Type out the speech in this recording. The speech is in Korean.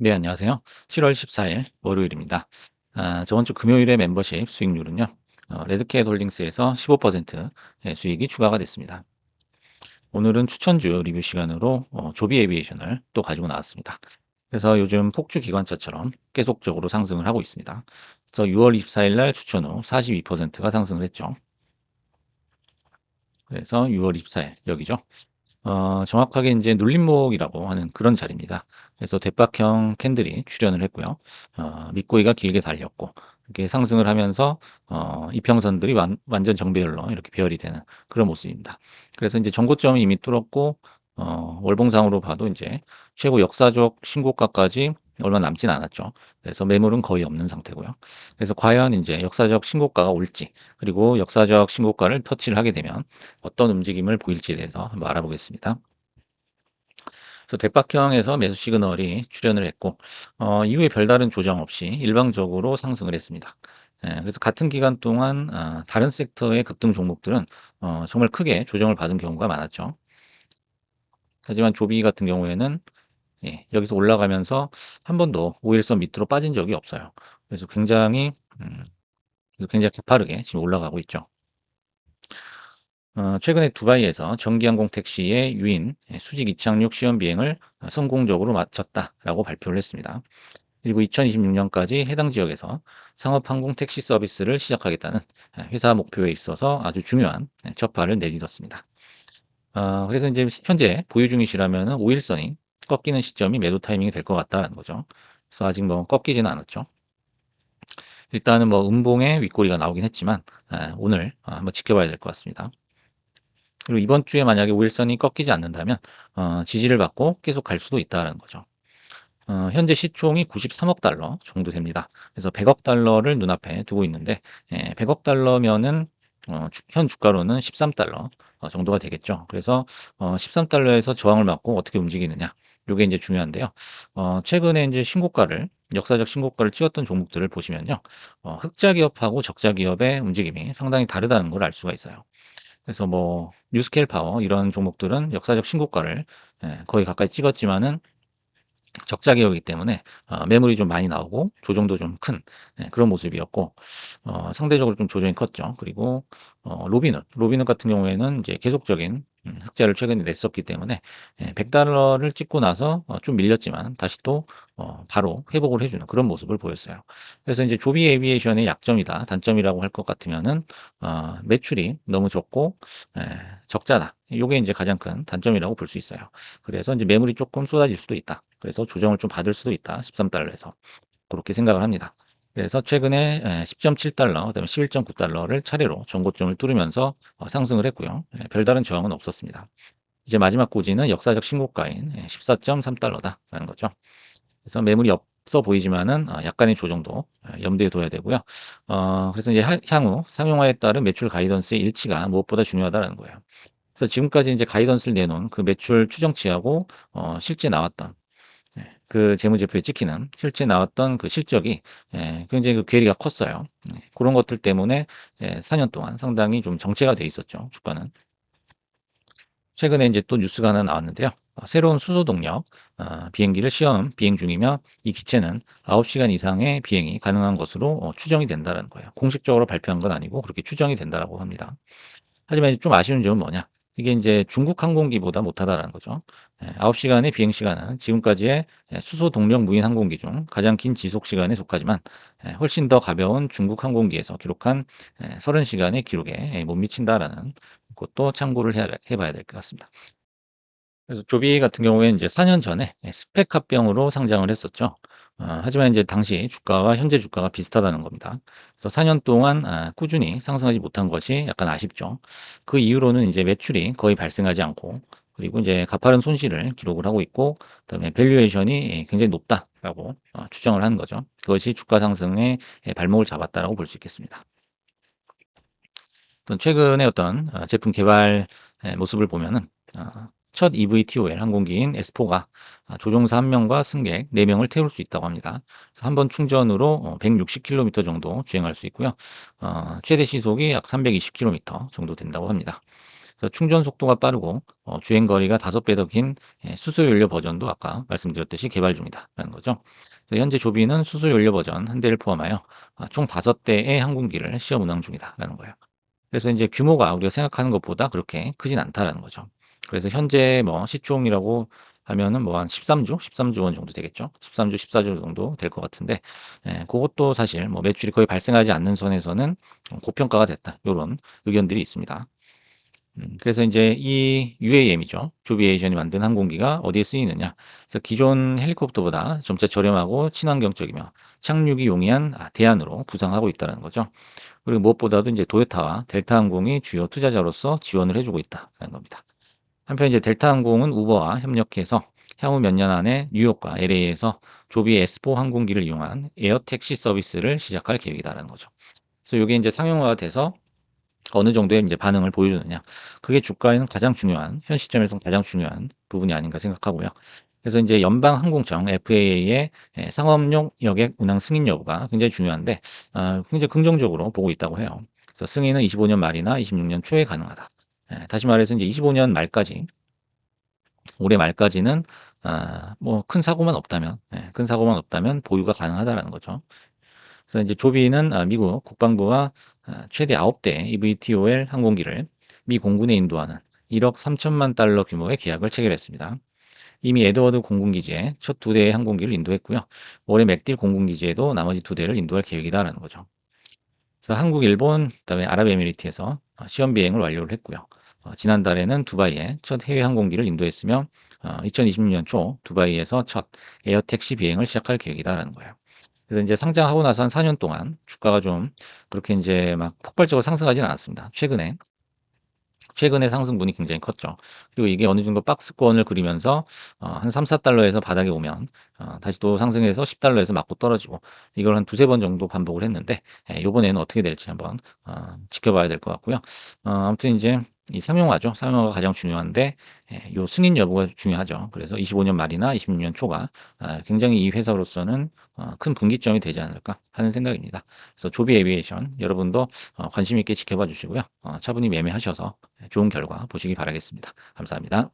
네, 안녕하세요. 7월 14일 월요일입니다. 저번 주 금요일에 멤버십 수익률은요, 레드캣 홀딩스에서 15% 수익이 추가가 됐습니다. 오늘은 추천주 리뷰 시간으로 조비 에비에이션을 또 가지고 나왔습니다. 그래서 요즘 폭주 기관차처럼 계속적으로 상승을 하고 있습니다. 그래서 6월 24일 날 추천 후 42%가 상승을 했죠. 그래서 6월 24일 여기죠. 정확하게 이제 눌림목이라고 하는 그런 자리입니다. 그래서 대박형 캔들이 출현을 했고요. 밑꼬리가 길게 달렸고 이렇게 상승을 하면서 이평선들이 완전 정배열로 이렇게 배열이 되는 그런 모습입니다. 그래서 이제 전고점이 이미 뚫었고 월봉상으로 봐도 이제 최고 역사적 신고가까지 얼마 남진 않았죠. 그래서 매물은 거의 없는 상태고요. 그래서 과연 이제 역사적 신고가가 올지, 그리고 역사적 신고가를 터치를 하게 되면 어떤 움직임을 보일지에 대해서 한번 알아보겠습니다. 그래서 대박형에서 매수 시그널이 출현을 했고 이후에 별다른 조정 없이 일방적으로 상승을 했습니다. 그래서 같은 기간 동안 다른 섹터의 급등 종목들은 정말 크게 조정을 받은 경우가 많았죠. 하지만 조비 같은 경우에는 여기서 올라가면서 한 번도 5일선 밑으로 빠진 적이 없어요. 그래서 음, 굉장히 가파르게 지금 올라가고 있죠. 최근에 두바이에서 전기항공 택시의 유인 수직 이착륙 시험 비행을 성공적으로 마쳤다라고 발표를 했습니다. 그리고 2026년까지 해당 지역에서 상업항공 택시 서비스를 시작하겠다는 회사 목표에 있어서 아주 중요한 첫 발을 내딛었습니다. 그래서 이제 현재 보유 중이시라면 5일선이 꺾이는 시점이 매도 타이밍이 될 것 같다는 거죠. 그래서 아직 뭐 꺾이지는 않았죠. 일단은 뭐 음봉에 윗꼬리가 나오긴 했지만 오늘 한번 지켜봐야 될 것 같습니다. 그리고 이번 주에 만약에 5일선이 꺾이지 않는다면 지지를 받고 계속 갈 수도 있다는 거죠. 현재 시총이 93억 달러 정도 됩니다. 그래서 100억 달러를 눈앞에 두고 있는데 100억 달러면은 현 주가로는 13달러 정도가 되겠죠. 그래서 13달러에서 저항을 맞고 어떻게 움직이느냐, 이게 이제 중요한데요. 최근에 이제 역사적 신고가를 찍었던 종목들을 보시면요, 흑자 기업하고 적자 기업의 움직임이 상당히 다르다는 걸 알 수가 있어요. 그래서 뭐 뉴스케일 파워 이런 종목들은 역사적 신고가를 거의 가까이 찍었지만은 적자 기업이기 때문에 매물이 좀 많이 나오고 조정도 좀 큰 그런 모습이었고 상대적으로 좀 조정이 컸죠. 그리고 로비넛 같은 경우에는 이제 계속적인 흑자를 최근에 냈었기 때문에 100달러를 찍고 나서 좀 밀렸지만 다시 또 바로 회복을 해주는 그런 모습을 보였어요. 그래서 이제 조비 에비에이션의 약점이다, 단점이라고 할 것 같으면은 매출이 너무 적고 적자다. 요게 이제 가장 큰 단점이라고 볼 수 있어요. 그래서 이제 매물이 조금 쏟아질 수도 있다. 그래서 조정을 좀 받을 수도 있다. 13달러에서. 그렇게 생각을 합니다. 그래서 최근에 10.7달러, 그다음에 11.9달러를 차례로 전고점을 뚫으면서 상승을 했고요. 별다른 저항은 없었습니다. 이제 마지막 고지는 역사적 신고가인 14.3달러다라는 거죠. 그래서 매물이 없어 보이지만은 약간의 조정도 염두에 둬야 되고요. 그래서 이제 향후 상용화에 따른 매출 가이던스의 일치가 무엇보다 중요하다는 거예요. 그래서 지금까지 이제 가이던스를 내놓은 그 매출 추정치하고 실제 나왔던 그 재무제표에 찍히는 실제 나왔던 그 실적이 굉장히 그 괴리가 컸어요. 그런 것들 때문에 4년 동안 상당히 좀 정체가 돼 있었죠, 주가는. 최근에 이제 또 뉴스가 하나 나왔는데요. 새로운 수소 동력 비행기를 시험 비행 중이며 이 기체는 9시간 이상의 비행이 가능한 것으로 추정이 된다는 거예요. 공식적으로 발표한 건 아니고 그렇게 추정이 된다라고 합니다. 하지만 좀 아쉬운 점은 뭐냐? 이게 이제 중국 항공기보다 못하다라는 거죠. 9시간의 비행 시간은 지금까지의 수소 동력 무인 항공기 중 가장 긴 지속 시간에 속하지만 훨씬 더 가벼운 중국 항공기에서 기록한 30시간의 기록에 못 미친다라는 것도 참고를 해봐야 될 것 같습니다. 그래서 조비 같은 경우에는 이제 4년 전에 스펙 합병으로 상장을 했었죠. 하지만 이제 당시 주가와 현재 주가가 비슷하다는 겁니다. 그래서 4년 동안 꾸준히 상승하지 못한 것이 약간 아쉽죠. 그 이후로는 이제 매출이 거의 발생하지 않고, 그리고 이제 가파른 손실을 기록을 하고 있고, 그다음에 밸류에이션이 굉장히 높다라고 추정을 하는 거죠. 그것이 주가 상승의 발목을 잡았다라고 볼 수 있겠습니다. 최근에 어떤 제품 개발 모습을 보면은 첫 EVTOL 항공기인 S4가 조종사 1명과 승객 4명을 태울 수 있다고 합니다. 그래서 한 번 충전으로 160km 정도 주행할 수 있고요. 최대 시속이 약 320km 정도 된다고 합니다. 그래서 충전 속도가 빠르고 주행 거리가 5배 더 긴 수소연료 버전도 아까 말씀드렸듯이 개발 중이다라는 거죠. 그래서 현재 조비는 수소연료 버전 한 대를 포함하여 총 5대의 항공기를 시험 운항 중이다라는 거예요. 그래서 이제 규모가 우리가 생각하는 것보다 그렇게 크진 않다라는 거죠. 그래서 현재 뭐 시총이라고 하면은 뭐 한 13조 원 정도 되겠죠. 13조, 14조 정도 될 것 같은데, 그것도 사실 뭐 매출이 거의 발생하지 않는 선에서는 고평가가 됐다. 요런 의견들이 있습니다. 그래서 이제 이 UAM이죠. 조비에이션이 만든 항공기가 어디에 쓰이느냐. 그래서 기존 헬리콥터보다 점차 저렴하고 친환경적이며 착륙이 용이한 대안으로 부상하고 있다는 거죠. 그리고 무엇보다도 이제 도요타와 델타항공이 주요 투자자로서 지원을 해주고 있다는 겁니다. 한편 이제 델타항공은 우버와 협력해서 향후 몇 년 안에 뉴욕과 LA에서 조비 S4 항공기를 이용한 에어 택시 서비스를 시작할 계획이다라는 거죠. 그래서 이게 이제 상용화가 돼서 어느 정도의 이제 반응을 보여주느냐. 그게 주가에는 가장 중요한, 현 시점에서 가장 중요한 부분이 아닌가 생각하고요. 그래서 이제 연방항공청 FAA의 상업용 여객 운항 승인 여부가 굉장히 중요한데, 굉장히 긍정적으로 보고 있다고 해요. 그래서 승인은 25년 말이나 26년 초에 가능하다. 다시 말해서 이제 25년 말까지, 올해 말까지는 뭐 큰 사고만 없다면, 큰 사고만 없다면 보유가 가능하다라는 거죠. 그래서 이제 조비는 미국 국방부와 최대 9대 eVTOL 항공기를 미 공군에 인도하는 1억 3천만 달러 규모의 계약을 체결했습니다. 이미 에드워드 공군기지에 첫 2대의 항공기를 인도했고요. 올해 맥딜 공군기지에도 나머지 2대를 인도할 계획이다라는 거죠. 그래서 한국, 일본, 그다음에 아랍에미리트에서 시험 비행을 완료를 했고요. 지난달에는 두바이에 첫 해외 항공기를 인도했으며 2026년 초 두바이에서 첫 에어 택시 비행을 시작할 계획이다라는 거예요. 그래서 이제 상장하고 나서 한 4년 동안 주가가 좀 그렇게 이제 막 폭발적으로 상승하지는 않았습니다. 최근에 상승분이 굉장히 컸죠. 그리고 이게 어느 정도 박스권을 그리면서 한 3-4달러에서 바닥에 오면 다시 또 상승해서 10달러에서 맞고 떨어지고 이걸 한 두세 번 정도 반복을 했는데 요번에는 어떻게 될지 한번 지켜봐야 될 것 같고요. 아무튼 이제 이 상용화죠. 상용화가 가장 중요한데 요 승인 여부가 중요하죠. 그래서 25년 말이나 26년 초가 굉장히 이 회사로서는 큰 분기점이 되지 않을까 하는 생각입니다. 그래서 조비 에비에이션 여러분도 관심 있게 지켜봐 주시고요. 차분히 매매하셔서 좋은 결과 보시기 바라겠습니다. 감사합니다.